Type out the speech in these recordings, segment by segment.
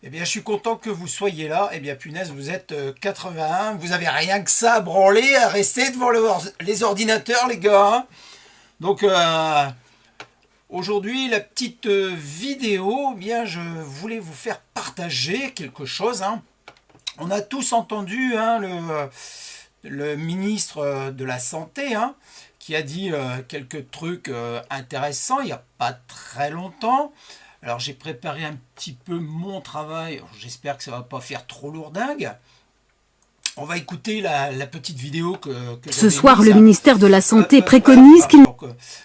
Eh bien, je suis content que vous soyez là. Eh bien, punaise, vous êtes 81. Vous avez rien que ça à branler, à rester devant les ordinateurs, les gars. Hein. Donc, aujourd'hui, la petite vidéo, eh bien, je voulais vous faire partager quelque chose. Hein. On a tous entendu hein, le ministre de la Santé hein, qui a dit quelques trucs intéressants il n'y a pas très longtemps. Alors j'ai préparé un petit peu mon travail, j'espère que ça va pas faire trop lourdingue. On va écouter la petite vidéo que Ce soir, mise. le ministère de la Santé préconise qu'il...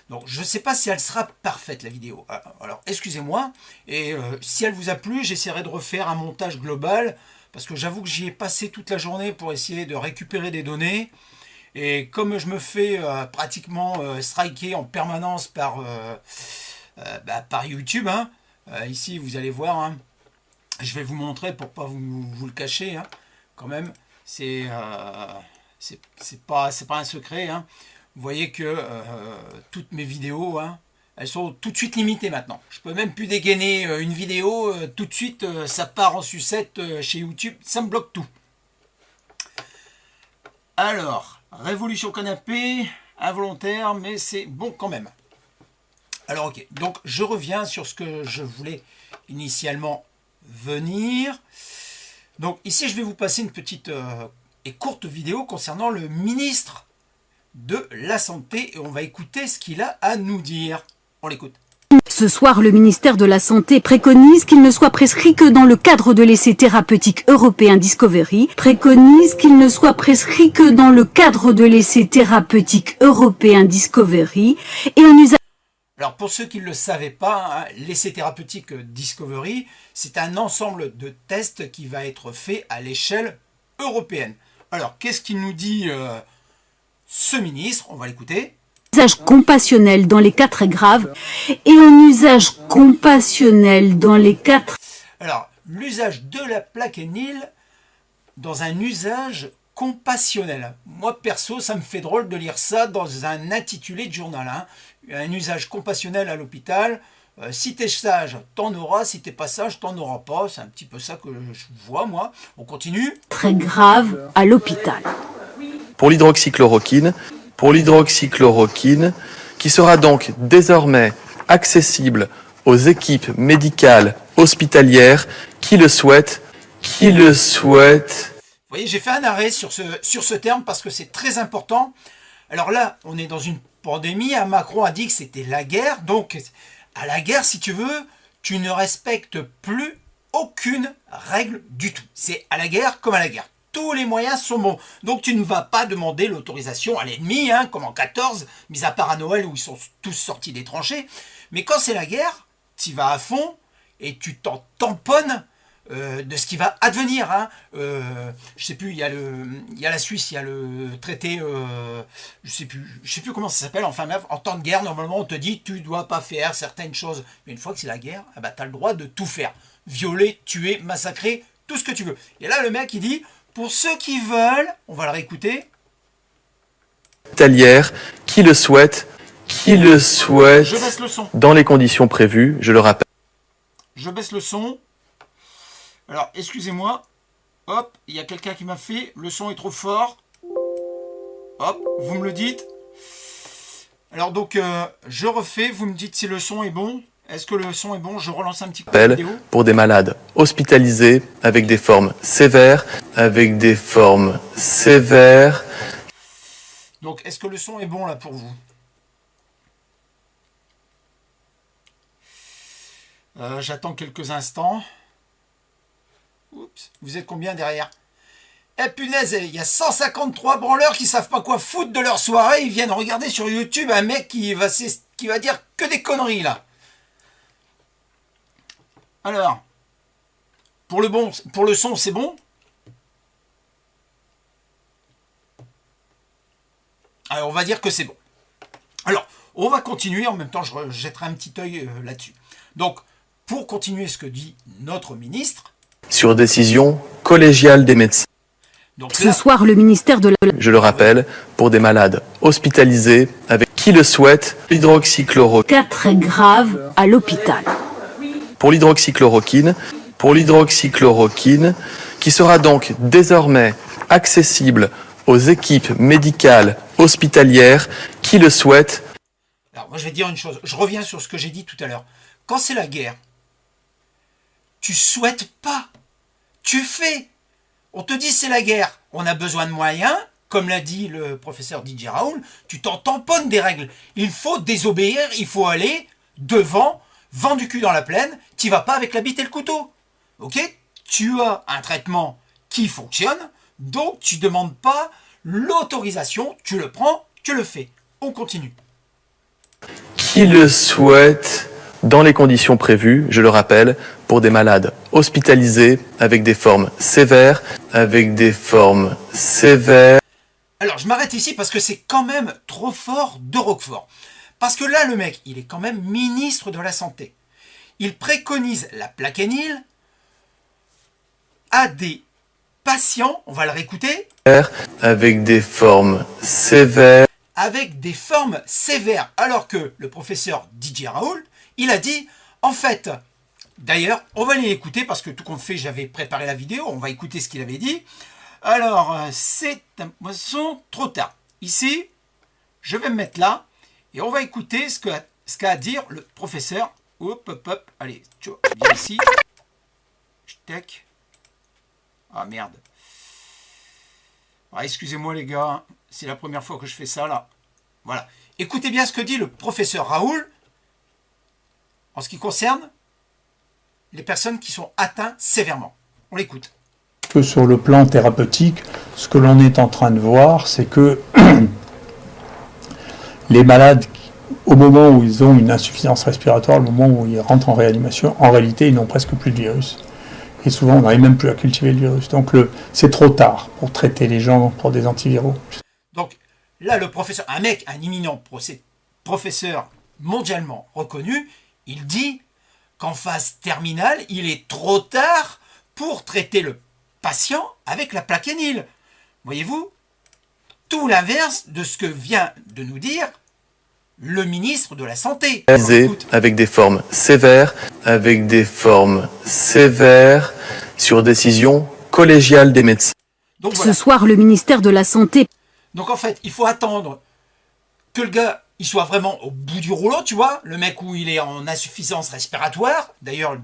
Donc je ne sais pas si elle sera parfaite la vidéo. Alors excusez-moi, et si elle vous a plu, j'essaierai de refaire un montage global, parce que j'avoue que j'y ai passé toute la journée pour essayer de récupérer des données. Et comme je me fais pratiquement striker en permanence par YouTube, hein, ici vous allez voir, hein, je vais vous montrer pour pas vous le cacher, hein, quand même, c'est pas un secret. Hein. Vous voyez que toutes mes vidéos, hein, elles sont tout de suite limitées maintenant. Je peux même plus dégainer une vidéo, tout de suite ça part en sucette chez YouTube, ça me bloque tout. Alors, révolution canapé, involontaire, mais c'est bon quand même. Alors ok, donc je reviens sur ce que je voulais initialement venir. Donc ici je vais vous passer une petite et courte vidéo concernant le ministre de la Santé et on va écouter ce qu'il a à nous dire. On l'écoute. Ce soir, le ministère de la Santé préconise qu'il ne soit prescrit que dans le cadre de l'essai thérapeutique européen Discovery. Préconise qu'il ne soit prescrit que dans le cadre de l'essai thérapeutique européen Discovery et un usage... Alors pour ceux qui ne le savaient pas, hein, l'essai thérapeutique Discovery, c'est un ensemble de tests qui va être fait à l'échelle européenne. Alors qu'est-ce qu'il nous dit ce ministre? On va l'écouter. Usage compassionnel dans les cas très graves et un usage compassionnel dans les cas... Alors l'usage de la plaquenil dans un usage compassionnel. Moi perso, ça me fait drôle de lire ça dans un intitulé de journal. Hein. Un usage compassionnel à l'hôpital. Si t'es sage, t'en auras. Si t'es pas sage, t'en auras pas. C'est un petit peu ça que je vois, moi. On continue. Très grave à l'hôpital. Pour l'hydroxychloroquine, qui sera donc désormais accessible aux équipes médicales hospitalières qui le souhaitent. Vous voyez, j'ai fait un arrêt sur ce terme parce que c'est très important. Alors là, on est dans une pandémie. Hein, Macron a dit que c'était la guerre. Donc, à la guerre, si tu veux, tu ne respectes plus aucune règle du tout. C'est à la guerre comme à la guerre. Tous les moyens sont bons. Donc, tu ne vas pas demander l'autorisation à l'ennemi, hein, comme en 14, mis à part à Noël où ils sont tous sortis des tranchées. Mais quand c'est la guerre, tu y vas à fond et tu t'en tamponnes de ce qui va advenir. Hein. Je sais plus, il y a la Suisse, il y a le traité, je sais plus comment ça s'appelle, enfin bref, en temps de guerre, normalement on te dit tu dois pas faire certaines choses. Mais une fois que c'est la guerre, eh ben, tu as le droit de tout faire. Violer, tuer, massacrer, tout ce que tu veux. Et là le mec il dit, pour ceux qui veulent, on va le réécouter. Hospitalière qui le souhaite, Je baisse le son. dans les conditions prévues, je le rappelle. Je baisse le son. Alors, excusez-moi. Hop, il y a quelqu'un qui m'a fait. Le son est trop fort. Hop, vous me le dites. Alors donc, je refais. Vous me dites si le son est bon. Est-ce que le son est bon? Je relance un petit coup la vidéo. Pour des malades hospitalisés avec des formes sévères, Donc, est-ce que le son est bon là pour vous? J'attends quelques instants. Oups, vous êtes combien derrière? Eh punaise, il y a 153 branleurs qui savent pas quoi foutre de leur soirée. Ils viennent regarder sur YouTube un mec qui va dire que des conneries là. Alors, pour le son, c'est bon? Alors, on va dire que c'est bon. Alors, on va continuer. En même temps, je jetterai un petit œil là-dessus. Donc, pour continuer ce que dit notre ministre, sur décision collégiale des médecins. donc Ce soir, le ministère de la... Je le rappelle, pour des malades hospitalisés avec qui le souhaitent, l'hydroxychloroquine. Cas très grave à l'hôpital. Pour l'hydroxychloroquine, pour l'hydroxychloroquine, qui sera donc désormais accessible aux équipes médicales hospitalières qui le souhaitent. Alors moi je vais dire une chose, je reviens sur ce que j'ai dit tout à l'heure. Quand c'est la guerre, tu souhaites pas, tu fais. On te dit c'est la guerre, on a besoin de moyens, comme l'a dit le professeur Didier Raoult, tu t'en tamponnes des règles. Il faut désobéir, il faut aller devant, vent du cul dans la plaine, tu vas pas avec la bite et le couteau. Ok? Tu as un traitement qui fonctionne, donc tu demandes pas l'autorisation, tu le prends, tu le fais. On continue. Qui le souhaitent dans les conditions prévues, je le rappelle, pour des malades hospitalisés avec des formes sévères, Alors je m'arrête ici parce que c'est quand même trop fort de Roquefort. Parce que là le mec, il est quand même ministre de la Santé. Il préconise la plaquenil à des patients, on va le réécouter, avec des formes sévères, alors que le professeur Didier Raoult, il a dit, en fait, d'ailleurs, on va aller l'écouter parce que tout compte fait, j'avais préparé la vidéo, on va écouter ce qu'il avait dit. Alors, c'est un poisson trop tard. Ici, je vais me mettre là et on va écouter ce qu'a à dire le professeur. Hop, hop, hop, allez, tu vois, viens ici. Tac. Ah merde. Ah, excusez-moi les gars, c'est la première fois que je fais ça là. Voilà. Écoutez bien ce que dit le professeur Raoult en ce qui concerne les personnes qui sont atteintes sévèrement. On l'écoute. Sur le plan thérapeutique, ce que l'on est en train de voir, c'est que les malades, au moment où ils ont une insuffisance respiratoire, au moment où ils rentrent en réanimation, en réalité, ils n'ont presque plus de virus. Et souvent, on n'arrive même plus à cultiver le virus. Donc, c'est trop tard pour traiter les gens pour des antiviraux. Donc, là, le professeur, un éminent professeur mondialement reconnu, il dit qu'en phase terminale, il est trop tard pour traiter le patient avec la plaquenil. Voyez-vous, tout l'inverse de ce que vient de nous dire le ministre de la Santé. avec des formes sévères, sur décision collégiale des médecins. Donc, voilà. Ce soir, le ministère de la Santé... Donc en fait, il faut attendre que le gars il soit vraiment au bout du rouleau, tu vois, le mec où il est en insuffisance respiratoire. D'ailleurs,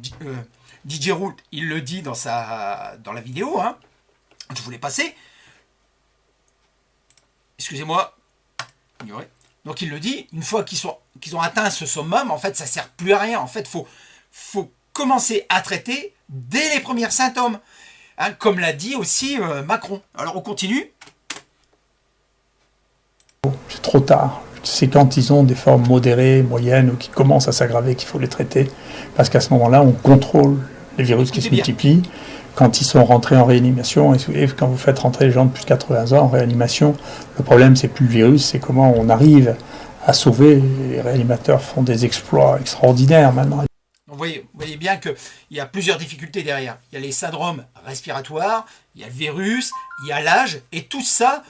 Didier Raoult, il le dit dans la vidéo, hein. Je voulais passer. Excusez-moi. Ignorez. Donc il le dit, une fois qu'ils ont atteint ce summum, en fait, ça ne sert plus à rien. En fait, faut commencer à traiter dès les premiers symptômes. Hein, comme l'a dit aussi Macron. Alors on continue. C'est trop tard. C'est quand ils ont des formes modérées, moyennes ou qui commencent à s'aggraver qu'il faut les traiter. Parce qu'à ce moment-là, on contrôle les virus qui se multiplient. Quand ils sont rentrés en réanimation, et quand vous faites rentrer les gens de plus de 80 ans en réanimation, le problème, c'est plus le virus, c'est comment on arrive à sauver. Les réanimateurs font des exploits extraordinaires maintenant. Vous voyez bien qu'il y a plusieurs difficultés derrière. Il y a les syndromes respiratoires, il y a le virus, il y a l'âge, et tout ça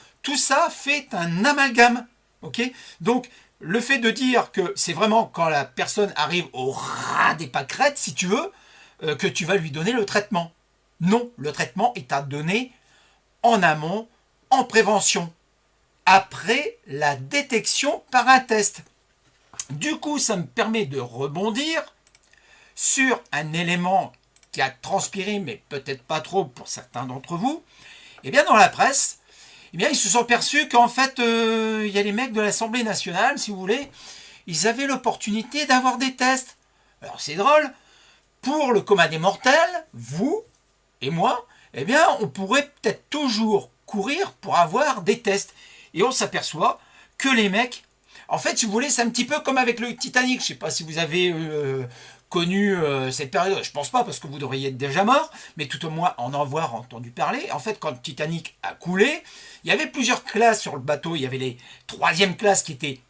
fait un amalgame. Okay, donc, le fait de dire que c'est vraiment quand la personne arrive au ras des pâquerettes, si tu veux, que tu vas lui donner le traitement. Non, le traitement est à donner en amont, en prévention, après la détection par un test. Du coup, ça me permet de rebondir sur un élément qui a transpiré, mais peut-être pas trop pour certains d'entre vous. Eh bien, dans la presse, eh bien, ils se sont perçus qu'en fait, il y a les mecs de l'Assemblée nationale, si vous voulez, ils avaient l'opportunité d'avoir des tests. Alors, c'est drôle. Pour le commun des mortels, vous et moi, eh bien, on pourrait peut-être toujours courir pour avoir des tests. Et on s'aperçoit que les mecs, en fait, si vous voulez, c'est un petit peu comme avec le Titanic. Je ne sais pas si vous avez connu cette période. Je ne pense pas parce que vous devriez être déjà mort, mais tout au moins en avoir entendu parler. En fait, quand le Titanic a coulé, il y avait plusieurs classes sur le bateau. Il y avait les troisième classes qui étaient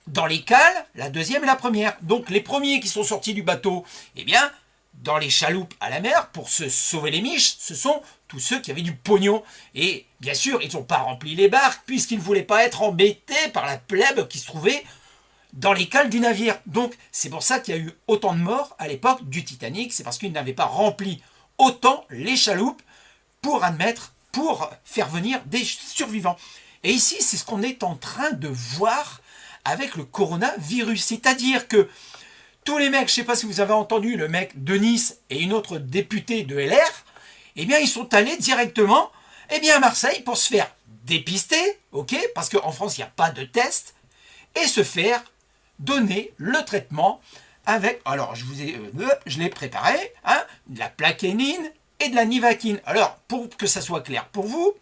dans les cales, la deuxième et la première. Donc les premiers qui sont sortis du bateau, eh bien, dans les chaloupes à la mer, pour se sauver les miches, ce sont tous ceux qui avaient du pognon. Et bien sûr, ils n'ont pas rempli les barques, puisqu'ils ne voulaient pas être embêtés par la plèbe qui se trouvait dans les cales du navire. Donc c'est pour ça qu'il y a eu autant de morts à l'époque du Titanic, c'est parce qu'ils n'avaient pas rempli autant les chaloupes pour admettre, pour faire venir des survivants. Et ici, c'est ce qu'on est en train de voir avec le coronavirus. C'est-à-dire que tous les mecs, je ne sais pas si vous avez entendu, le mec de Nice et une autre députée de LR, eh bien, ils sont allés directement à Marseille pour se faire dépister, ok, parce qu'en France, il n'y a pas de test, et se faire donner le traitement avec, alors je l'ai préparé, hein, de la plaquenine et de la nivaquine. Alors, pour que ça soit clair pour vous,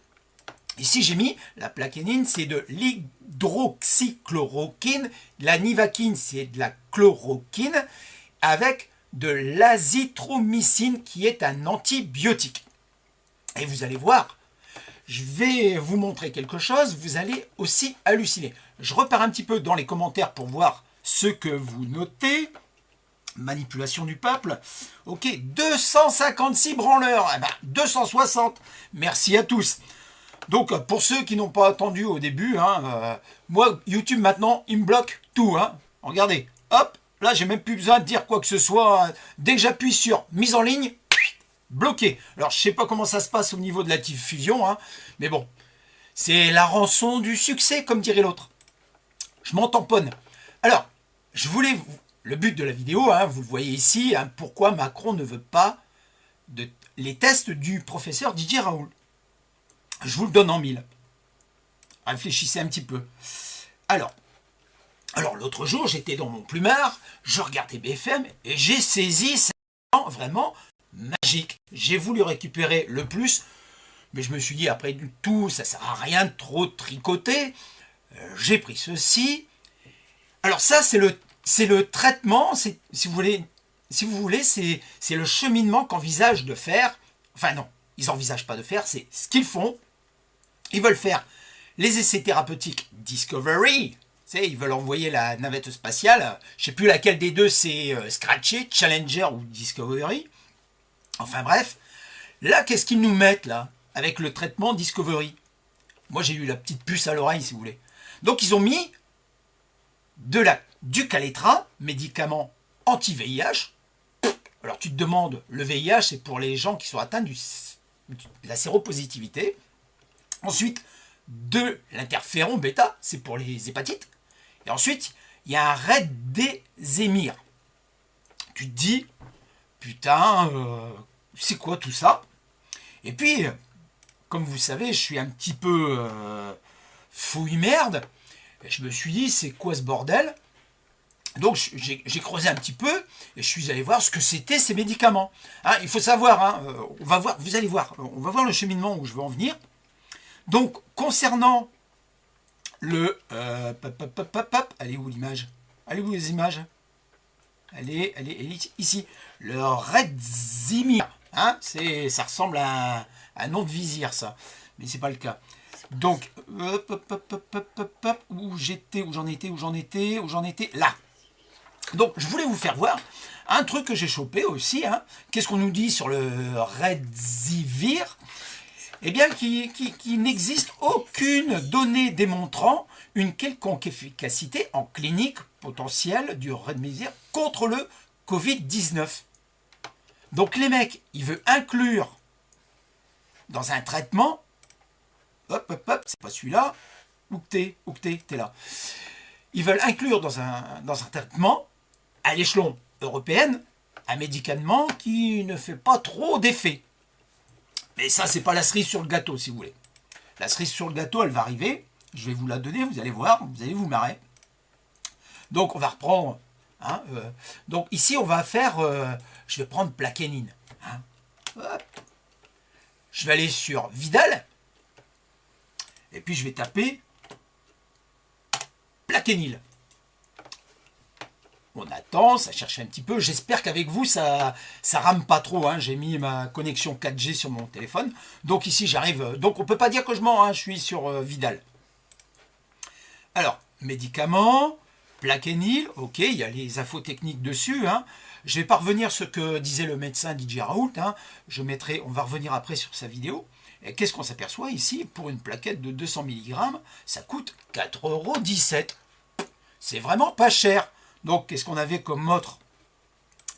ici j'ai mis la plaquenine, c'est de l'hydroxychloroquine, la nivaquine, c'est de la chloroquine, avec de l'azithromycine, qui est un antibiotique. Et vous allez voir, je vais vous montrer quelque chose, vous allez aussi halluciner. Je repars un petit peu dans les commentaires pour voir ce que vous notez. Manipulation du peuple. Ok, 256 branleurs. Eh ben, 260. Merci à tous. Donc, pour ceux qui n'ont pas attendu au début, hein, moi, YouTube, maintenant, il me bloque tout. Hein. Regardez, hop, là, j'ai même plus besoin de dire quoi que ce soit. Dès que j'appuie sur mise en ligne, bloqué. Alors, je sais pas comment ça se passe au niveau de la diffusion, hein, mais bon, c'est la rançon du succès, comme dirait l'autre. Je m'en tamponne. Alors, je voulais... Le but de la vidéo, hein, vous le voyez ici, hein, pourquoi Macron ne veut pas les tests du professeur Didier Raoult. Je vous le donne en mille. Réfléchissez un petit peu. Alors l'autre jour, j'étais dans mon plumard, je regardais BFM et j'ai saisi cet moment vraiment magique. J'ai voulu récupérer le plus, mais je me suis dit, après tout, ça sert à rien de trop tricoter. J'ai pris ceci. Alors ça, c'est le traitement, si vous voulez, c'est le cheminement qu'envisagent de faire. Enfin non, ils n'envisagent pas de faire, c'est ce qu'ils font. Ils veulent faire les essais thérapeutiques Discovery. Ils veulent envoyer la navette spatiale. Je ne sais plus laquelle des deux c'est Scratchy, Challenger ou Discovery. Enfin bref, là, qu'est-ce qu'ils nous mettent là avec le traitement Discovery? Moi, j'ai eu la petite puce à l'oreille, si vous voulez. Donc, ils ont mis du Kaletra, médicament anti-VIH. Alors tu te demandes, le VIH c'est pour les gens qui sont atteints de la séropositivité. Ensuite, de l'interféron bêta, c'est pour les hépatites. Et ensuite, il y a un Remdesivir. Tu te dis, putain, c'est quoi tout ça? Et puis, comme vous savez, je suis un petit peu fouille merde. Et je me suis dit, c'est quoi ce bordel? Donc j'ai creusé un petit peu et je suis allé voir ce que c'était ces médicaments. Hein, il faut savoir, hein, on va voir, vous allez voir, on va voir le cheminement où je veux en venir. Donc concernant le... elle est où l'image? Elle est où les images? Elle est ici. Le Remdesivir. Hein, ça ressemble à un nom de vizir, ça. Mais c'est pas le cas. Donc, où j'en étais, là. Donc, je voulais vous faire voir un truc que j'ai chopé aussi. Hein. Qu'est-ce qu'on nous dit sur le Remdesivir? Eh bien, qu'il n'existe aucune donnée démontrant une quelconque efficacité en clinique potentielle du Remdesivir contre le Covid-19. Donc, les mecs, ils veulent inclure dans un traitement... Hop, c'est pas celui-là. Où que t'es là. Ils veulent inclure dans un traitement, à l'échelon européen, un médicament qui ne fait pas trop d'effet. Mais ça, c'est pas la cerise sur le gâteau, si vous voulez. La cerise sur le gâteau, elle va arriver. Je vais vous la donner, vous allez voir, vous allez vous marrer. Donc, on va reprendre. Hein, donc, ici, on va faire... je vais prendre plaquenine. Hein. Je vais aller sur Vidal. Et puis je vais taper plaquenil. On attend, ça cherche un petit peu. J'espère qu'avec vous, ça rame pas trop. Hein. J'ai mis ma connexion 4G sur mon téléphone. Donc ici, j'arrive. Donc on ne peut pas dire que je mens. Hein. Je suis sur Vidal. Alors, médicaments, plaquenil. Ok, il y a les infos techniques dessus. Hein. Je ne vais pas revenir sur ce que disait le médecin Didier Raoult. Hein. On va revenir après sur sa vidéo. Et qu'est-ce qu'on s'aperçoit ici? Pour une plaquette de 200 mg, ça coûte 4,17 €. C'est vraiment pas cher. Donc, qu'est-ce qu'on avait comme autre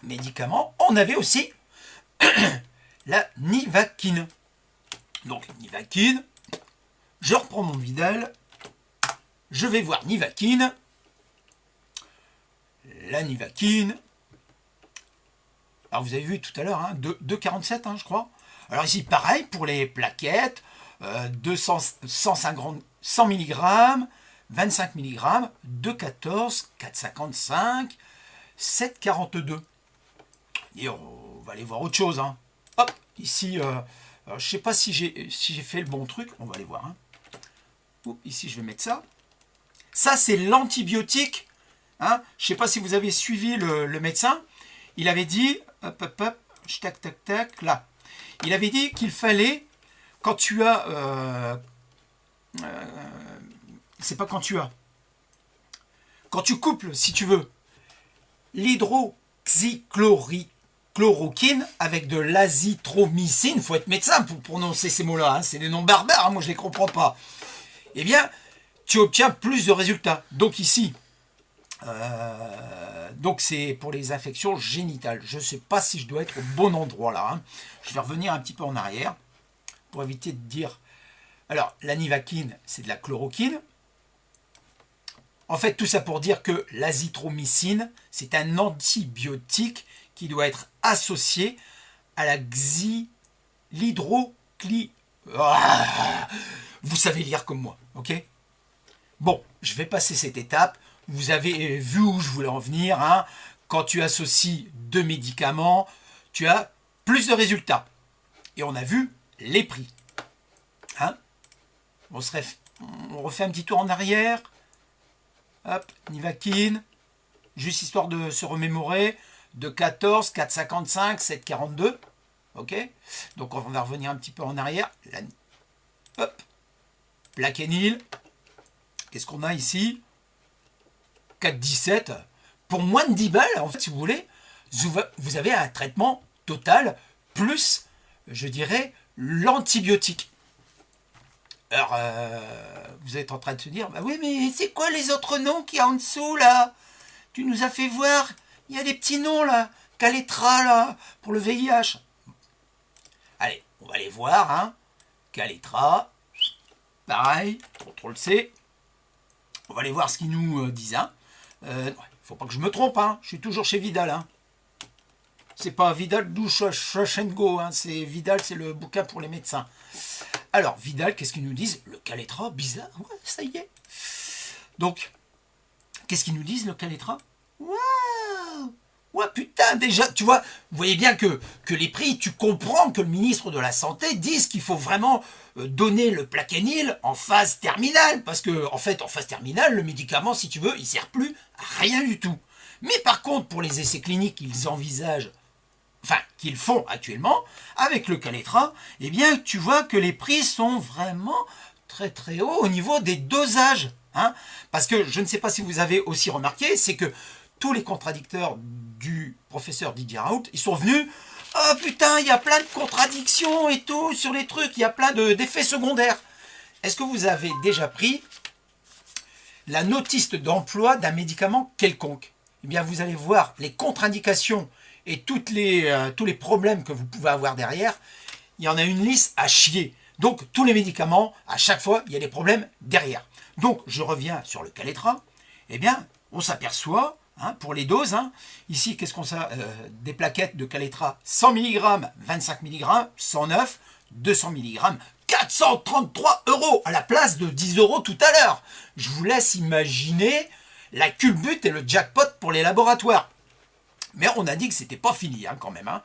médicament? On avait aussi la Nivaquine. Donc Nivaquine, je reprends mon Vidal, je vais voir Nivaquine, la Nivaquine. Alors vous avez vu tout à l'heure, hein, 2,47 hein, je crois. Alors ici pareil pour les plaquettes, 100 mg, 25 mg, 2,14, 4,55, 7,42. Et on va aller voir autre chose. Hein. Hop, ici, je ne sais pas si j'ai fait le bon truc, on va aller voir. Hein. Ici je vais mettre ça. Ça c'est l'antibiotique. Hein. Je ne sais pas si vous avez suivi le médecin. Il avait dit, hop, hop, hop, tac, tac, tac, là. Il avait dit qu'il fallait, quand tu as, c'est pas quand tu as, quand tu couples, si tu veux, l'hydroxychloroquine avec de l'azithromycine, il faut être médecin pour prononcer ces mots-là, hein, c'est des noms barbares, hein, moi je ne les comprends pas. Eh bien, tu obtiens plus de résultats. Donc ici, donc c'est pour les infections génitales. Je ne sais pas si je dois être au bon endroit là. Hein. Je vais revenir un petit peu en arrière pour éviter de dire. Alors, la Nivaquine, c'est de la chloroquine. En fait, tout ça pour dire que l'azithromycine, c'est un antibiotique qui doit être associé à vous savez lire comme moi, ok? Bon, je vais passer cette étape. Vous avez vu où je voulais en venir. Hein. Quand tu associes deux médicaments, tu as plus de résultats. Et on a vu les prix. Hein. On refait un petit tour en arrière. Hop, Nivaquine. Juste histoire de se remémorer. De 14, 4,55, 7,42. Ok. Donc on va revenir un petit peu en arrière. Hop. Plaquenil. Qu'est-ce qu'on a ici? 4,17. Pour moins de 10 balles, en fait, si vous voulez, vous avez un traitement total plus, je dirais, l'antibiotique. Alors, vous êtes en train de se dire, bah oui, mais c'est quoi les autres noms qu'il y a en dessous, là? Tu nous as fait voir, il y a des petits noms, là. Caletra, là, pour le VIH. Allez, on va les voir, hein. Caletra, pareil, CTRL-C. On va aller voir ce qu'ils nous disent, hein. Faut pas que je me trompe, hein. Je suis toujours chez Vidal. Hein. C'est pas Vidal Douchengo, hein. C'est Vidal, c'est le bouquin pour les médecins. Alors, Vidal, qu'est-ce qu'ils nous disent? Le Caletra, bizarre, ouais, ça y est. Donc, qu'est-ce qu'ils nous disent, le Caletra? Waouh! Ouais, putain, déjà, tu vois, vous voyez bien que les prix, tu comprends que le ministre de la Santé dise qu'il faut vraiment donner le Plaquenil en phase terminale, parce que, en fait, en phase terminale, le médicament, si tu veux, il ne sert plus à rien du tout. Mais par contre, pour les essais cliniques qu'ils envisagent, enfin, qu'ils font actuellement, avec le Caletra, eh bien, tu vois que les prix sont vraiment très très hauts au niveau des dosages. Hein, parce que, je ne sais pas si vous avez aussi remarqué, c'est que tous les contradicteurs du professeur Didier Raoult, ils sont venus, oh putain, il y a plein de contradictions et tout sur les trucs, il y a plein d'effets secondaires. Est-ce que vous avez déjà pris la notice d'emploi d'un médicament quelconque? Eh bien, vous allez voir les contre-indications et tous les problèmes que vous pouvez avoir derrière. Il y en a une liste à chier. Donc, tous les médicaments, à chaque fois, il y a des problèmes derrière. Donc, je reviens sur le Caletra. Eh bien, on s'aperçoit, hein, pour les doses, hein, ici, qu'est-ce qu'on a? Des plaquettes de Caletra 100 mg, 25 mg, 109, 200 mg, 433 € à la place de 10 € tout à l'heure. Je vous laisse imaginer la culbute et le jackpot pour les laboratoires. Mais on a dit que c'était pas fini, hein, quand même. Hein.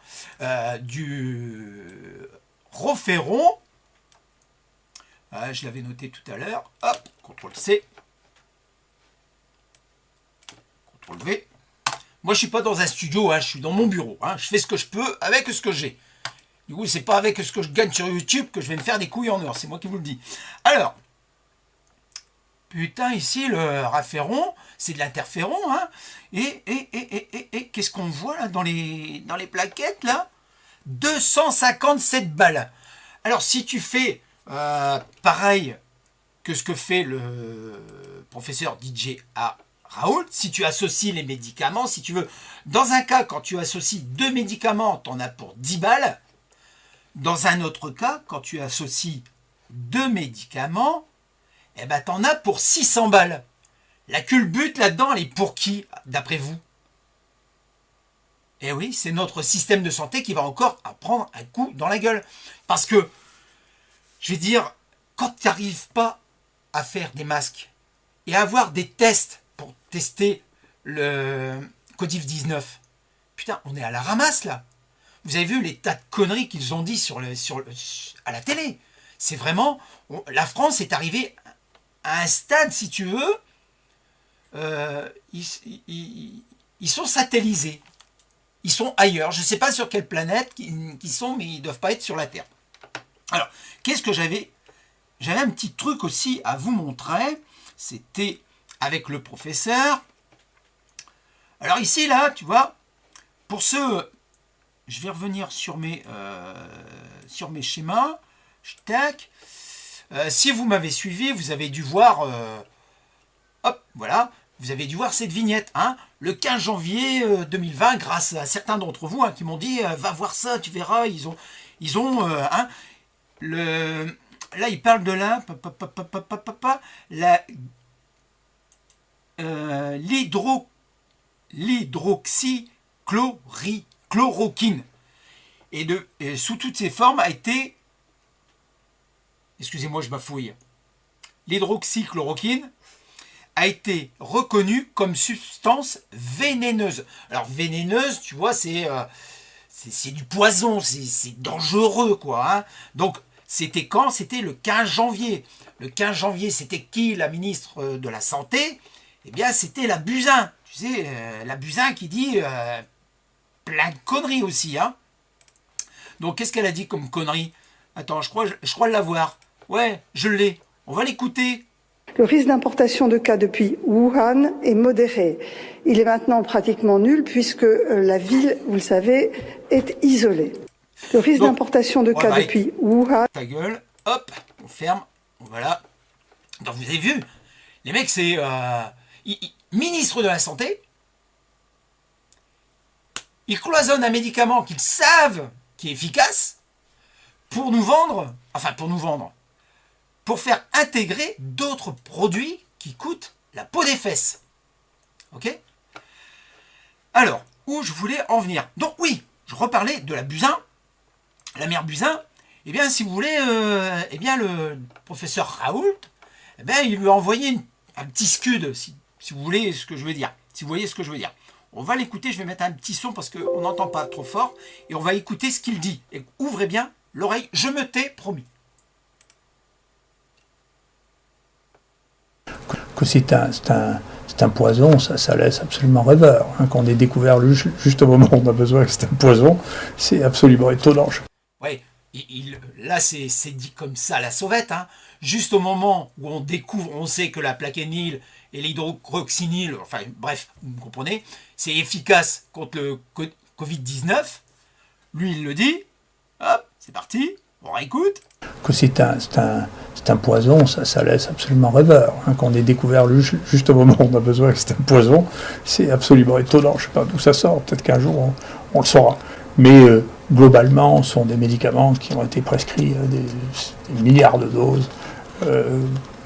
Du Roferon, je l'avais noté tout à l'heure. Hop, CTRL-C. CTRL-V. Moi, je suis pas dans un studio, hein, je suis dans mon bureau. Hein, je fais ce que je peux avec ce que j'ai. Du coup, c'est pas avec ce que je gagne sur YouTube que je vais me faire des couilles en or. C'est moi qui vous le dis. Alors, putain, ici, le Raféron, c'est de l'interféron. Hein, et qu'est-ce qu'on voit là dans les plaquettes, là? 257 balles. Alors, si tu fais pareil que ce que fait le professeur DJ Raoult, si tu associes les médicaments, si tu veux, dans un cas, quand tu associes deux médicaments, tu en as pour 10 balles. Dans un autre cas, quand tu associes 2 médicaments, eh ben, tu en as pour 600 balles. La culbute là-dedans, elle est pour qui, d'après vous? Eh oui, c'est notre système de santé qui va encore prendre un coup dans la gueule. Parce que, je vais dire, quand tu n'arrives pas à faire des masques et à avoir des tests pour tester le Covid-19, putain, on est à la ramasse là. Vous avez vu les tas de conneries qu'ils ont dit à la télé. C'est vraiment... la France est arrivée à un stade, si tu veux, ils sont satellisés. Ils sont ailleurs. Je ne sais pas sur quelle planète qu'ils sont, mais ils ne doivent pas être sur la Terre. Alors, qu'est-ce que j'avais? J'avais un petit truc aussi à vous montrer. C'était avec le professeur. Alors ici, là, tu vois, pour ceux... Je vais revenir sur mes schémas. Tac. Si vous m'avez suivi, vous avez dû voir... hop, voilà. Vous avez dû voir cette vignette. Hein, le 15 janvier 2020, grâce à certains d'entre vous qui m'ont dit va voir ça, tu verras. Ils ont là, ils parlent de l'hydroxychloroquine. Et sous toutes ses formes a été... Excusez-moi, je bafouille. L'hydroxychloroquine a été reconnue comme substance vénéneuse. Alors, vénéneuse, tu vois, c'est du poison, c'est dangereux, quoi. Hein. Donc, c'était quand? C'était le 15 janvier. Le 15 janvier, c'était qui, la ministre de la Santé? Eh bien, c'était la Buzyn. Tu sais, la Buzyn qui dit plein de conneries aussi. Hein. Donc, qu'est-ce qu'elle a dit comme connerie? Attends, je crois l'avoir. Ouais, je l'ai. On va l'écouter. Le risque d'importation de cas depuis Wuhan est modéré. Il est maintenant pratiquement nul puisque la ville, vous le savez, est isolée. Le risque d'importation de cas depuis Wuhan... Ta gueule, hop, on ferme, voilà. Donc vous avez vu, les mecs, c'est ministre de la Santé. Ils cloisonnent un médicament qu'ils savent qui est efficace pour nous vendre, pour faire intégrer d'autres produits qui coûtent la peau des fesses. Ok? Alors, où je voulais en venir? Donc oui, je reparlais de la Buzyn, la mère Buzyn. Eh bien, si vous voulez, le professeur Raoult, eh bien, il lui a envoyé un petit scud, si vous voulez ce que je veux dire. Si vous voyez ce que je veux dire. On va l'écouter, je vais mettre un petit son parce qu'on n'entend pas trop fort. Et on va écouter ce qu'il dit. Et ouvrez bien l'oreille, je me tais, promis. Que c'est un poison, ça laisse absolument rêveur. Hein. Quand on est découvert juste au moment où on a besoin que c'est un poison, c'est absolument étonnant. Oui, là c'est dit comme ça, la sauvette. Hein. Juste au moment où on découvre, on sait que la plaquenil et l'hydroxychloroquine, enfin bref, vous comprenez, c'est efficace contre le Covid-19. Lui, il le dit. Hop, c'est parti, on réécoute. Que c'est un poison, ça laisse absolument rêveur. Hein. Quand on est découvert juste au moment où on a besoin que c'est un poison, c'est absolument étonnant. Je ne sais pas d'où ça sort, peut-être qu'un jour on le saura. Mais globalement, ce sont des médicaments qui ont été prescrits des milliards de doses.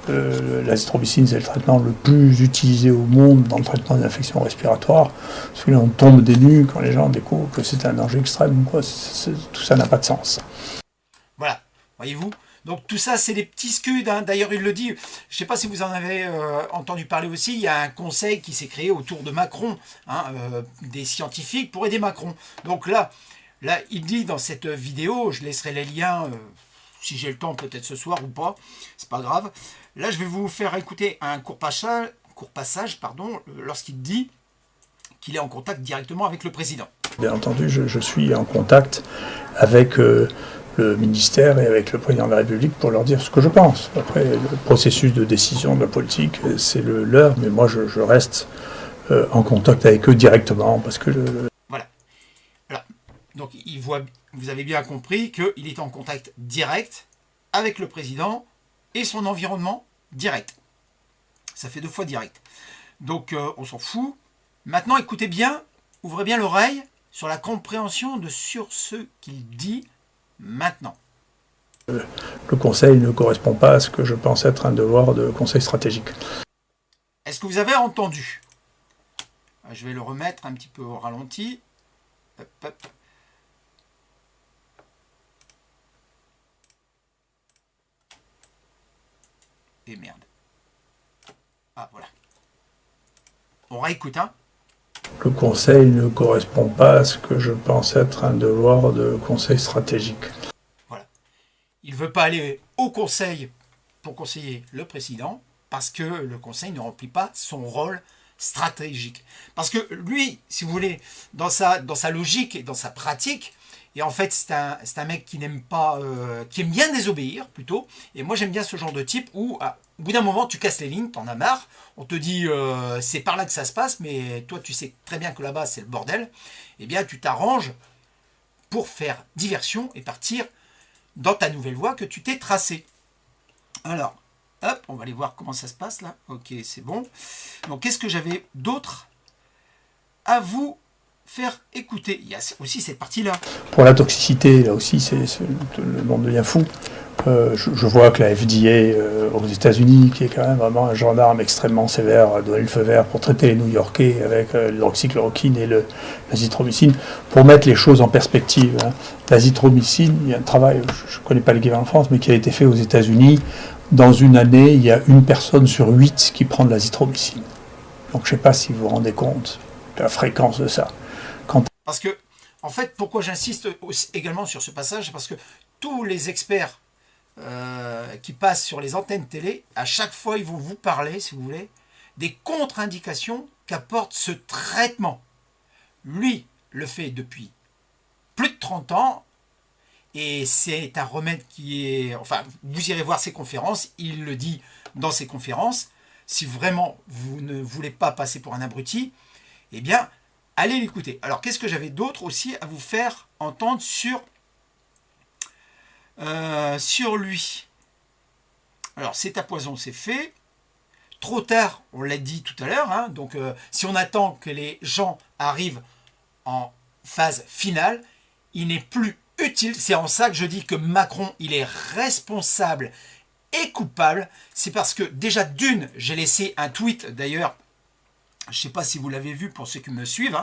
L'azithromycine, c'est le traitement le plus utilisé au monde dans le traitement des infections respiratoires. Parce que là, on tombe des nues quand les gens découvrent que c'est un danger extrême. Quoi. Tout ça n'a pas de sens. Voilà, voyez-vous. Donc tout ça, c'est des petits scuds. Hein. D'ailleurs, il le dit, je ne sais pas si vous en avez entendu parler aussi, il y a un conseil qui s'est créé autour de Macron, hein, des scientifiques pour aider Macron. Donc là, il dit dans cette vidéo, je laisserai les liens, si j'ai le temps, peut-être ce soir ou pas, c'est pas grave. Là, je vais vous faire écouter un court passage, lorsqu'il dit qu'il est en contact directement avec le président. Bien entendu, je suis en contact avec le ministère et avec le président de la République pour leur dire ce que je pense. Après, le processus de décision de la politique, c'est leur, mais moi je reste en contact avec eux directement parce que... Voilà. Alors, donc vous avez bien compris qu'il est en contact direct avec le président et son environnement direct. Ça fait 2 fois direct. Donc on s'en fout. Maintenant, écoutez bien, ouvrez bien l'oreille sur la compréhension sur ce qu'il dit maintenant. Le conseil ne correspond pas à ce que je pense être un devoir de conseil stratégique. Est-ce que vous avez entendu? Je vais le remettre un petit peu au ralenti. Hop, hop. Et merde. Ah, voilà. On réécoute, hein. Le conseil ne correspond pas à ce que je pense être un devoir de conseil stratégique. Voilà. Il ne veut pas aller au conseil pour conseiller le président parce que le conseil ne remplit pas son rôle stratégique. Parce que lui, si vous voulez, dans sa logique et dans sa pratique, et en fait c'est un mec qui n'aime pas, qui aime bien désobéir plutôt, et moi j'aime bien ce genre de type où au bout d'un moment tu casses les lignes, t'en as marre, on te dit c'est par là que ça se passe, mais toi tu sais très bien que là-bas c'est le bordel, et bien tu t'arranges pour faire diversion et partir dans ta nouvelle voie que tu t'es tracée. Alors, hop, on va aller voir comment ça se passe là. Ok, c'est bon. Donc, qu'est-ce que j'avais d'autre à vous faire écouter? Il y a aussi cette partie-là. Pour la toxicité, là aussi, le monde devient fou. Je vois que la FDA aux États-Unis, qui est quand même vraiment un gendarme extrêmement sévère, a donné le feu vert pour traiter les New-Yorkais avec l'hydroxychloroquine et l'azithromycine, pour mettre les choses en perspective. Hein. L'azithromycine, il y a un travail, je ne connais pas l'équivalent en France, mais qui a été fait aux États-Unis. Dans une année, il y a 1 personne sur 8 qui prend de l'azithromycine. Donc je ne sais pas si vous vous rendez compte de la fréquence de ça. Parce que, en fait, pourquoi j'insiste également sur ce passage, parce que tous les experts qui passent sur les antennes télé, à chaque fois, ils vont vous parler, si vous voulez, des contre-indications qu'apporte ce traitement. Lui le fait depuis plus de 30 ans, et c'est un remède qui est... Enfin, vous irez voir ses conférences, il le dit dans ses conférences. Si vraiment vous ne voulez pas passer pour un abruti, eh bien, allez l'écouter. Alors, qu'est-ce que j'avais d'autre aussi à vous faire entendre sur lui? Alors, c'est à poison, c'est fait. Trop tard, on l'a dit tout à l'heure. Hein, donc, si on attend que les gens arrivent en phase finale, il n'est plus utile. C'est en ça que je dis que Macron, il est responsable et coupable. C'est parce que, déjà, d'une, j'ai laissé un tweet, d'ailleurs, je ne sais pas si vous l'avez vu pour ceux qui me suivent.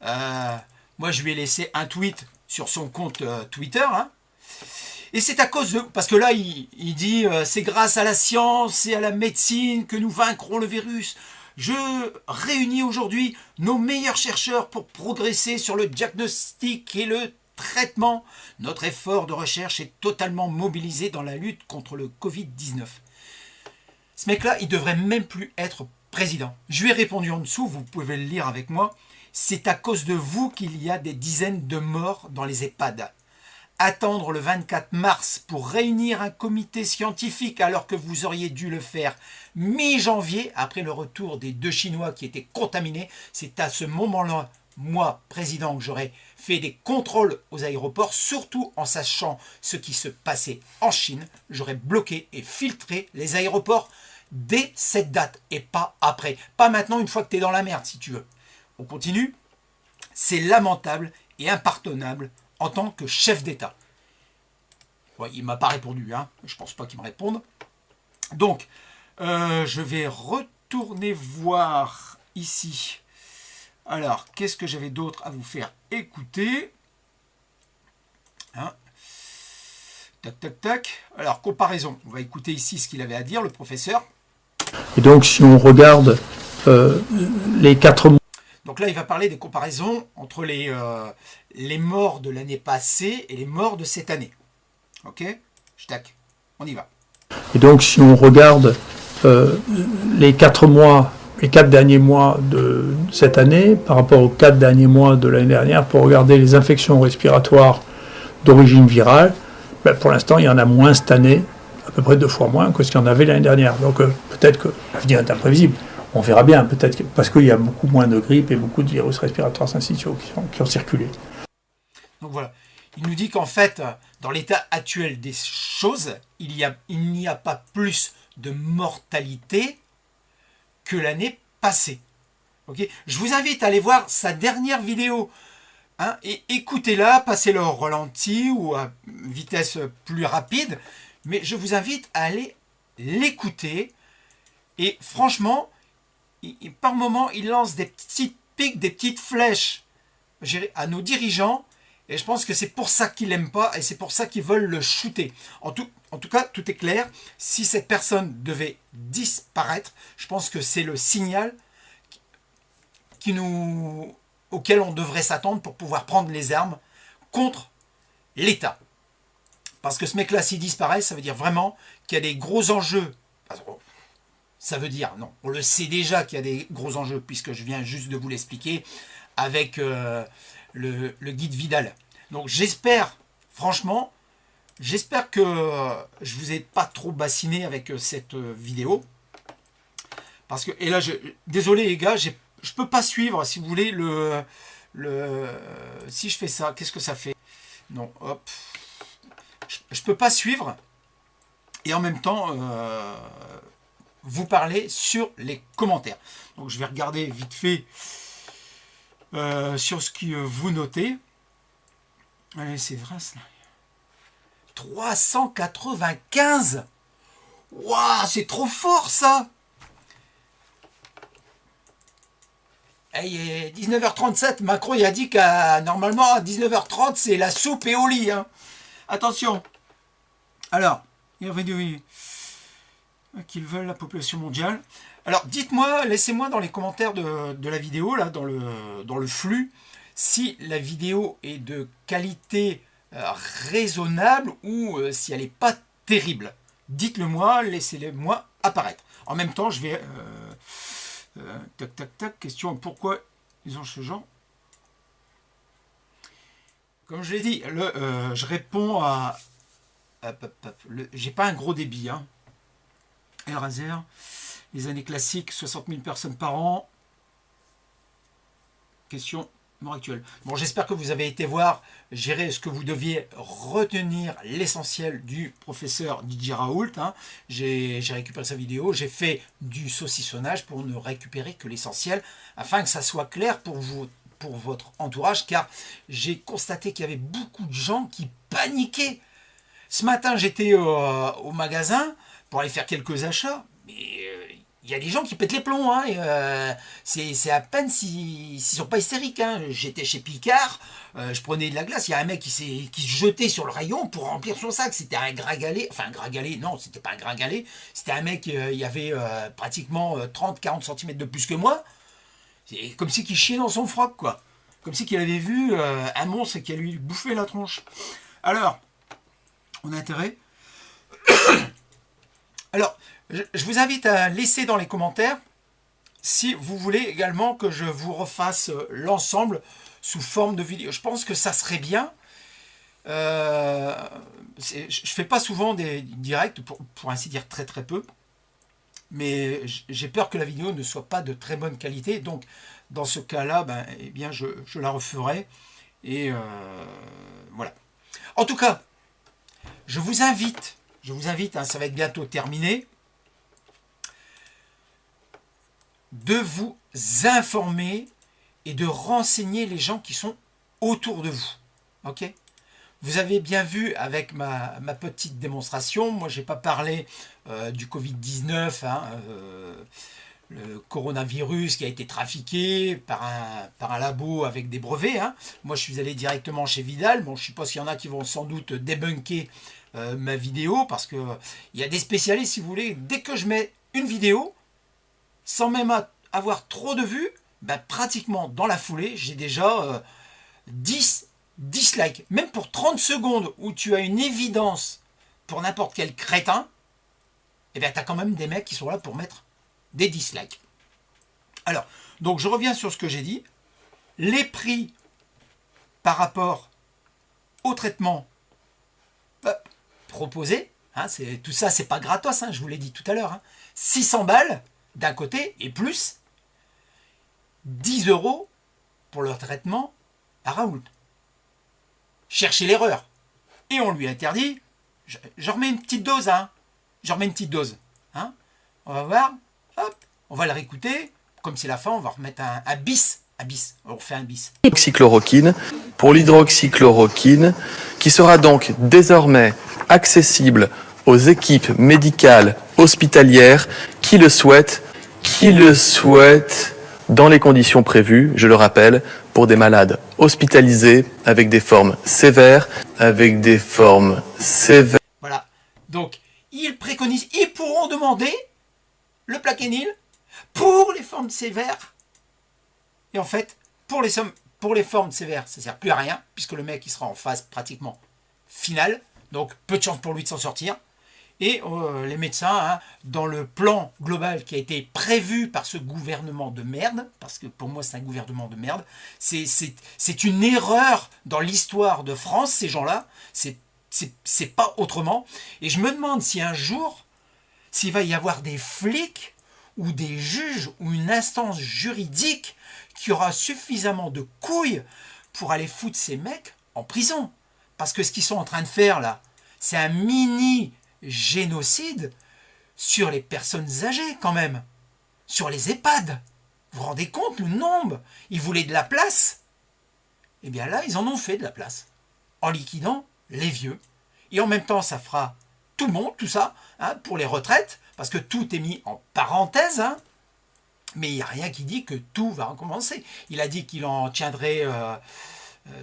Hein. Moi, je lui ai laissé un tweet sur son compte Twitter. Hein. Et c'est à cause de... Parce que là, il dit c'est grâce à la science et à la médecine que nous vaincrons le virus. Je réunis aujourd'hui nos meilleurs chercheurs pour progresser sur le diagnostic et le traitement. Notre effort de recherche est totalement mobilisé dans la lutte contre le Covid-19. Ce mec-là, il devrait même plus être président. Je lui ai répondu en dessous, vous pouvez le lire avec moi. C'est à cause de vous qu'il y a des dizaines de morts dans les EHPAD. Attendre le 24 mars pour réunir un comité scientifique alors que vous auriez dû le faire mi-janvier, après le retour des 2 Chinois qui étaient contaminés, c'est à ce moment-là, moi, président, que j'aurais fait des contrôles aux aéroports, surtout en sachant ce qui se passait en Chine. J'aurais bloqué et filtré les aéroports dès cette date et pas après. Pas maintenant, une fois que tu es dans la merde, si tu veux. On continue. C'est lamentable et impardonnable en tant que chef d'État. Ouais, il ne m'a pas répondu, hein. Je ne pense pas qu'il me réponde. Donc, je vais retourner voir ici. Alors, qu'est-ce que j'avais d'autre à vous faire écouter? Hein? Tac, tac, tac. Alors, comparaison. On va écouter ici ce qu'il avait à dire, le professeur. Et donc, si on regarde les 4 mois... Donc là, il va parler des comparaisons entre les morts de l'année passée et les morts de cette année. Ok? Tac, on y va. Et donc, si on regarde les 4 mois, les 4 derniers mois de cette année par rapport aux 4 derniers mois de l'année dernière, pour regarder les infections respiratoires d'origine virale, ben pour l'instant, il y en a moins cette année, à peu près 2 fois moins que ce qu'il y en avait l'année dernière. Donc, peut-être que l'avenir est imprévisible. On verra bien, peut-être, parce qu'il y a beaucoup moins de grippe et beaucoup de virus respiratoires syncytiaux qui ont circulé. Donc voilà, il nous dit qu'en fait, dans l'état actuel des choses, il n'y a pas plus de mortalité que l'année passée. Okay, je vous invite à aller voir sa dernière vidéo hein, et écoutez-la, passez-le au ralenti ou à vitesse plus rapide, mais je vous invite à aller l'écouter. Et franchement, par moment, il lance des petites piques, des petites flèches à nos dirigeants. Et je pense que c'est pour ça qu'ils l'aiment pas et c'est pour ça qu'ils veulent le shooter. En tout cas, tout est clair. Si cette personne devait disparaître, je pense que c'est le signal auquel on devrait s'attendre pour pouvoir prendre les armes contre l'État. Parce que ce mec-là, s'il disparaît, ça veut dire vraiment qu'il y a des gros enjeux. Ça veut dire, non, on le sait déjà qu'il y a des gros enjeux, puisque je viens juste de vous l'expliquer avec le guide Vidal. Donc j'espère, franchement, j'espère que je vous ai pas trop bassiné avec cette vidéo. Parce que, et là, désolé les gars, je peux pas suivre, si vous voulez, si je fais ça, qu'est-ce que ça fait? Non, hop. Je peux pas suivre et en même temps vous parler sur les commentaires. Donc je vais regarder vite fait sur ce que vous notez. Allez, c'est vrai cela. 395. Waouh, c'est trop fort ça. Hey, 19h37, Macron il a dit qu'à normalement à 19h30 c'est la soupe et au lit. Hein. Attention. Alors, il revient qu'ils veulent la population mondiale. Alors, dites-moi, laissez-moi dans les commentaires de la vidéo, là, dans le flux, si la vidéo est de qualité raisonnable ou si elle n'est pas terrible. Dites-le moi, laissez-le moi apparaître. En même temps, je vais... tac, tac, tac, question, pourquoi ils ont ce genre? Comme je l'ai dit, je réponds à... J'ai pas un gros débit, hein. Elraser, les années classiques, 60 000 personnes par an. Question mort actuelle. Bon, j'espère que vous avez été voir, gérer ce que vous deviez retenir l'essentiel du professeur Didier Raoult. Hein. J'ai récupéré sa vidéo, j'ai fait du saucissonnage pour ne récupérer que l'essentiel, afin que ça soit clair pour vous, pour votre entourage, car j'ai constaté qu'il y avait beaucoup de gens qui paniquaient. Ce matin, j'étais au magasin pour aller faire quelques achats, mais il y a des gens qui pètent les plombs. Hein, c'est à peine s'ils ne sont pas hystériques. Hein. J'étais chez Picard, je prenais de la glace, il y a un mec qui se jetait sur le rayon pour remplir son sac. C'était un gringalet, enfin un gringalet, non, c'était pas un gringalet, c'était un mec, il y avait pratiquement 30-40 cm de plus que moi. C'est comme si qu'il chiait dans son froc, quoi. Comme si qu'il avait vu un monstre qui lui bouffait la tronche. Alors... on a intérêt. Alors, je vous invite à laisser dans les commentaires si vous voulez également que je vous refasse l'ensemble sous forme de vidéo. Je pense que ça serait bien. Je ne fais pas souvent des directs, pour ainsi dire très très peu. Mais j'ai peur que la vidéo ne soit pas de très bonne qualité. Donc, dans ce cas-là, ben, eh bien, je la referai. Et voilà. En tout cas, je vous invite, hein, ça va être bientôt terminé, de vous informer et de renseigner les gens qui sont autour de vous. Ok ? Vous avez bien vu avec ma petite démonstration, moi je n'ai pas parlé du Covid-19, hein, le coronavirus qui a été trafiqué par un labo avec des brevets. Hein. Moi, je suis allé directement chez Vidal. Bon, je suppose qu'il y en a qui vont sans doute débunker ma vidéo parce qu'il y a des spécialistes, si vous voulez. Dès que je mets une vidéo, sans même avoir trop de vues, ben, pratiquement dans la foulée, j'ai déjà 10 dislikes. Même pour 30 secondes où tu as une évidence pour n'importe quel crétin, eh ben, tu as quand même des mecs qui sont là pour mettre des dislikes. Alors, donc je reviens sur ce que j'ai dit. Les prix par rapport au traitement proposé, hein, tout ça, c'est pas gratos, hein, je vous l'ai dit tout à l'heure. Hein, 600 balles d'un côté et plus 10 € pour le traitement à Raoult. Cherchez l'erreur. Et on lui interdit, je remets une petite dose, hein. Je remets une petite dose. Hein. On va voir. Hop, on va le réécouter. Comme c'est la fin, on va remettre un bis Un bis, on refait un bis. Hydroxychloroquine, pour l'hydroxychloroquine, qui sera donc désormais accessible aux équipes médicales hospitalières qui le souhaitent, dans les conditions prévues, je le rappelle, pour des malades hospitalisés avec des formes sévères, Voilà. Donc, ils préconisent, ils pourront demander le Plaquenil pour les formes sévères. Et en fait, pour les formes sévères, ça ne sert plus à rien, puisque le mec il sera en phase pratiquement finale. Donc, peu de chance pour lui de s'en sortir. Et les médecins, hein, dans le plan global qui a été prévu par ce gouvernement de merde, parce que pour moi c'est un gouvernement de merde, c'est une erreur dans l'histoire de France, ces gens-là, c'est pas autrement. Et je me demande si un jour, s'il va y avoir des flics ou des juges ou une instance juridique qui aura suffisamment de couilles pour aller foutre ces mecs en prison. Parce que ce qu'ils sont en train de faire là, c'est un mini génocide sur les personnes âgées quand même, sur les EHPAD. Vous vous rendez compte le nombre? Ils voulaient de la place. Et bien là, ils en ont fait de la place, en liquidant les vieux. Et en même temps, ça fera tout le monde, tout ça, hein, pour les retraites, parce que tout est mis en parenthèse, hein, mais il n'y a rien qui dit que tout va recommencer. Il a dit qu'il en tiendrait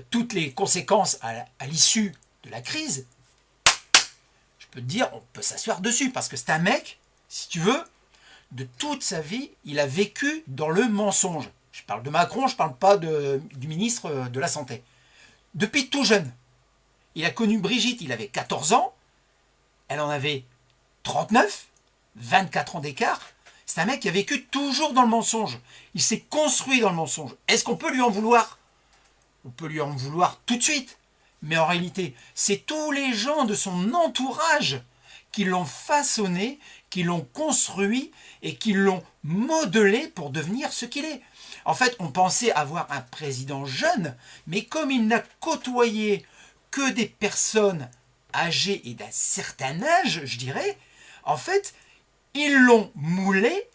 toutes les conséquences à l'issue de la crise. Je peux te dire, on peut s'asseoir dessus, parce que c'est un mec, si tu veux, de toute sa vie, il a vécu dans le mensonge. Je parle de Macron, je ne parle pas du ministre de la Santé. Depuis tout jeune, il a connu Brigitte, il avait 14 ans, elle en avait 39, 24 ans d'écart. C'est un mec qui a vécu toujours dans le mensonge. Il s'est construit dans le mensonge. Est-ce qu'on peut lui en vouloir? On peut lui en vouloir tout de suite. Mais en réalité, c'est tous les gens de son entourage qui l'ont façonné, qui l'ont construit et qui l'ont modelé pour devenir ce qu'il est. En fait, on pensait avoir un président jeune, mais comme il n'a côtoyé que des personnes âgées et d'un certain âge, je dirais, en fait, ils l'ont moulé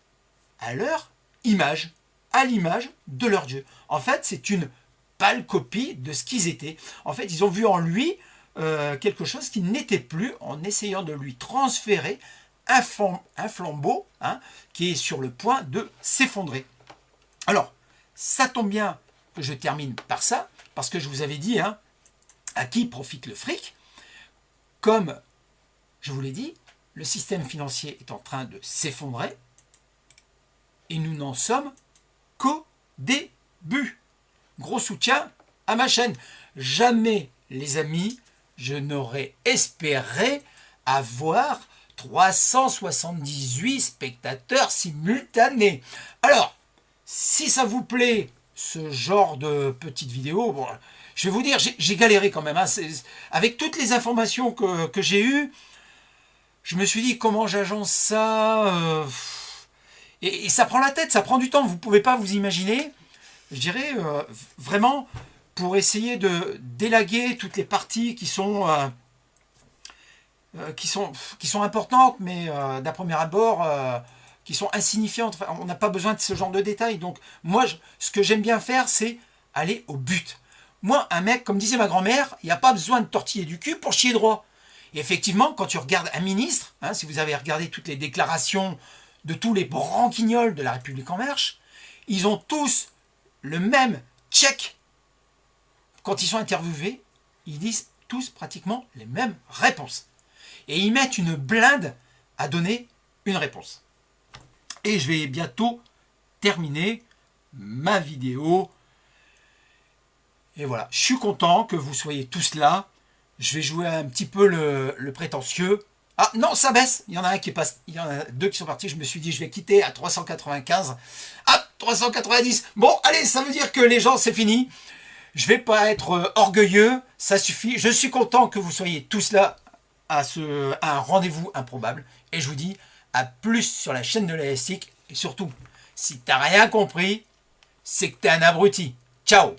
à leur image, à l'image de leur Dieu. En fait, c'est une pâle copie de ce qu'ils étaient. En fait, ils ont vu en lui quelque chose qui n'était plus, en essayant de lui transférer un flambeau, hein, qui est sur le point de s'effondrer. Alors, ça tombe bien que je termine par ça, parce que je vous avais dit, hein, à qui profite le fric. Comme je vous l'ai dit, le système financier est en train de s'effondrer, et nous n'en sommes qu'au début. Gros soutien à ma chaîne. Jamais, les amis, je n'aurais espéré avoir 378 spectateurs simultanés. Alors, si ça vous plaît, ce genre de petite vidéo, bon, je vais vous dire, j'ai galéré quand même. Hein, avec toutes les informations que j'ai eues, je me suis dit comment j'agence ça. Et ça prend la tête, ça prend du temps. Vous ne pouvez pas vous imaginer. Je dirais vraiment pour essayer de d'élaguer toutes les parties qui sont importantes, mais d'un premier abord qui sont insignifiantes. Enfin, on n'a pas besoin de ce genre de détails. Donc moi, ce que j'aime bien faire, c'est aller au but. Moi, un mec, comme disait ma grand-mère, il n'y a pas besoin de tortiller du cul pour chier droit. Et effectivement, quand tu regardes un ministre, hein, si vous avez regardé toutes les déclarations de tous les branquignols de la République en marche, ils ont tous le même check. Quand ils sont interviewés, ils disent tous pratiquement les mêmes réponses. Et ils mettent une blinde à donner une réponse. Et je vais bientôt terminer ma vidéo. Et voilà, je suis content que vous soyez tous là. Je vais jouer un petit peu le prétentieux. Ah non, ça baisse. Il y en a un qui passe. Il y en a deux qui sont partis. Je me suis dit, je vais quitter à 395. Ah, 390. Bon, allez, ça veut dire que les gens, c'est fini. Je vais pas être orgueilleux. Ça suffit. Je suis content que vous soyez tous là à un rendez-vous improbable. Et je vous dis à plus sur la chaîne de l'Elastique. Et surtout, si t'as rien compris, c'est que t'es un abruti. Ciao.